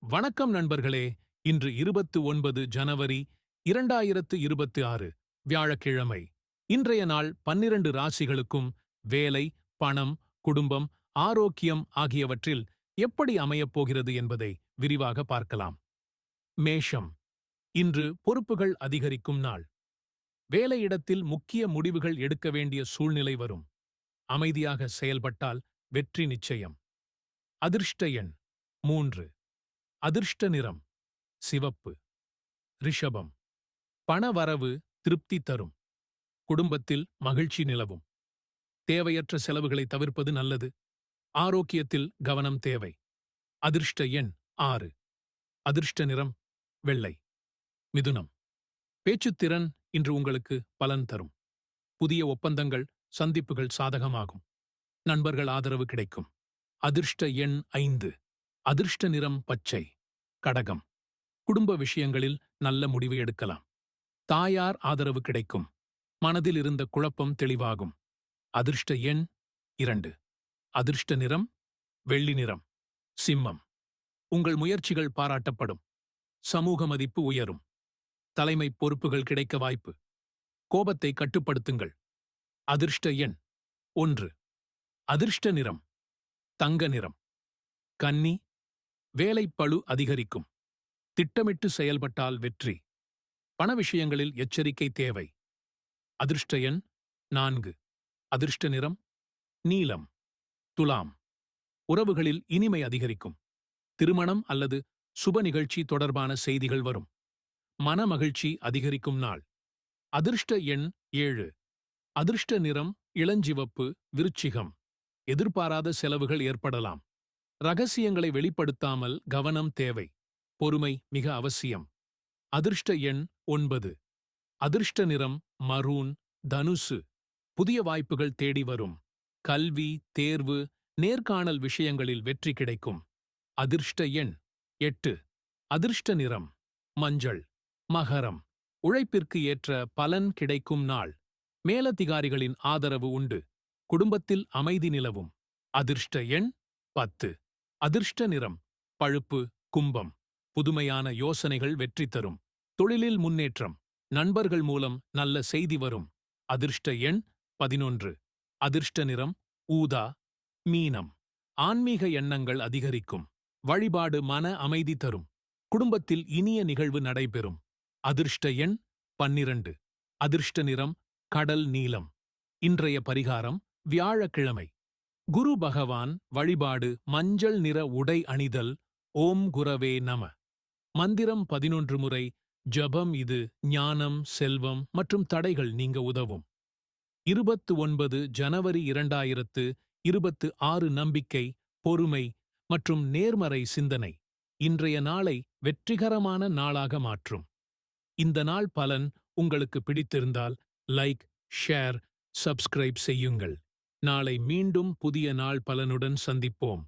வணக்கம் நண்பர்களே. இன்று 29 ஜனவரி 2026 வியாழக்கிழமை. இன்றைய நாள் 12 ராசிகளுக்கும் வேலை, பணம், குடும்பம், ஆரோக்கியம் ஆகியவற்றில் எப்படி அமையப் போகிறது என்பதை விரிவாக பார்க்கலாம். மேஷம். இன்று பொறுப்புகள் அதிகரிக்கும் நாள். வேலையிடத்தில் முக்கிய முடிவுகள் எடுக்க வேண்டிய சூழ்நிலை வரும். அமைதியாக செயல்பட்டால் வெற்றி நிச்சயம். அதிர்ஷ்ட எண் 3. அதிர்ஷ்ட நிறம் சிவப்பு. ரிஷபம். பணவரவு திருப்தி தரும். குடும்பத்தில் மகிழ்ச்சி நிலவும். தேவையற்ற செலவுகளை தவிர்ப்பது நல்லது. ஆரோக்கியத்தில் கவனம் தேவை. அதிர்ஷ்ட எண் 6. அதிர்ஷ்ட நிறம் வெள்ளை. மிதுனம். பேச்சுத்திறன் இன்று உங்களுக்கு பலன் தரும். புதிய ஒப்பந்தங்கள், சந்திப்புகள் சாதகமாகும். நண்பர்கள் ஆதரவு கிடைக்கும். அதிர்ஷ்ட எண் 5. அதிர்ஷ்ட நிறம் பச்சை. கடகம். குடும்ப விஷயங்களில் நல்ல முடிவு எடுக்கலாம். தாயார் ஆதரவு கிடைக்கும். மனதில் இருந்த குழப்பம் தெளிவாகும். அதிர்ஷ்ட எண் 2. அதிர்ஷ்ட நிறம் வெள்ளி நிறம். சிம்மம். உங்கள் முயற்சிகள் பாராட்டப்படும். சமூக மதிப்பு உயரும். தலைமை பொறுப்புகள் கிடைக்க வாய்ப்பு. கோபத்தை கட்டுப்படுத்துங்கள். அதிர்ஷ்ட எண் 1. அதிர்ஷ்ட நிறம் தங்க நிறம். கன்னி. வேலைப்பளு அதிகரிக்கும். திட்டமிட்டு செயல்பட்டால் வெற்றி. பண விஷயங்களில் எச்சரிக்கை தேவை. அதிர்ஷ்ட எண் 4. அதிர்ஷ்ட நிறம் நீலம். துலாம். உறவுகளில் இனிமை அதிகரிக்கும். திருமணம் அல்லது சுப நிகழ்ச்சி தொடர்பான செய்திகள் வரும். மன மகிழ்ச்சி அதிகரிக்கும் நாள். அதிர்ஷ்ட எண் 7. அதிர்ஷ்ட நிறம் இளஞ்சிவப்பு. விருச்சிகம். எதிர்பாராத செலவுகள் ஏற்படலாம். ரகசியங்களை வெளிப்படுத்தாமல் கவனம் தேவை. பொறுமை மிக அவசியம். அதிர்ஷ்ட எண் 9. அதிர்ஷ்ட நிறம் மரூன். தனுசு. புதிய வாய்ப்புகள் தேடி வரும். கல்வி, தேர்வு, நேர்காணல் விஷயங்களில் வெற்றி கிடைக்கும். அதிர்ஷ்ட எண் 8. அதிர்ஷ்ட நிறம் மஞ்சள். மகரம். உழைப்பிற்கு ஏற்ற பலன் கிடைக்கும் நாள். மேலதிகாரிகளின் ஆதரவு உண்டு. குடும்பத்தில் அமைதி நிலவும். அதிர்ஷ்ட எண் 10. அதிர்ஷ்ட நிறம் பழுப்பு. கும்பம். புதுமையான யோசனைகள் வெற்றி தரும். தொழிலில் முன்னேற்றம். நண்பர்கள் மூலம் நல்ல செய்தி வரும். அதிர்ஷ்ட எண் 11. அதிர்ஷ்ட நிறம் ஊதா. மீனம். ஆன்மீக எண்ணங்கள் அதிகரிக்கும். வழிபாடு மன அமைதி தரும். குடும்பத்தில் இனிய நிகழ்வு நடைபெறும். அதிர்ஷ்ட எண் 12. அதிர்ஷ்ட நிறம் கடல் நீலம். இன்றைய பரிகாரம் வியாழக்கிழமை. குரு பகவான் வழிபாடு. மஞ்சள் நிற உடை அணிதல். ஓம் குரவே நம. மந்திரம் 11 முறை ஜபம். இது ஞானம், செல்வம் மற்றும் தடைகள் நீங்க உதவும். 29 ஜனவரி 2026 நம்பிக்கை, பொறுமை மற்றும் நேர்மறை சிந்தனை இன்றைய நாளை வெற்றிகரமான நாளாக மாற்றும். இந்த நாள் பலன் உங்களுக்கு பிடித்திருந்தால் லைக், ஷேர், சப்ஸ்கிரைப் செய்யுங்கள். நாளை மீண்டும் புதிய நாள் பலனுடன் சந்திப்போம்.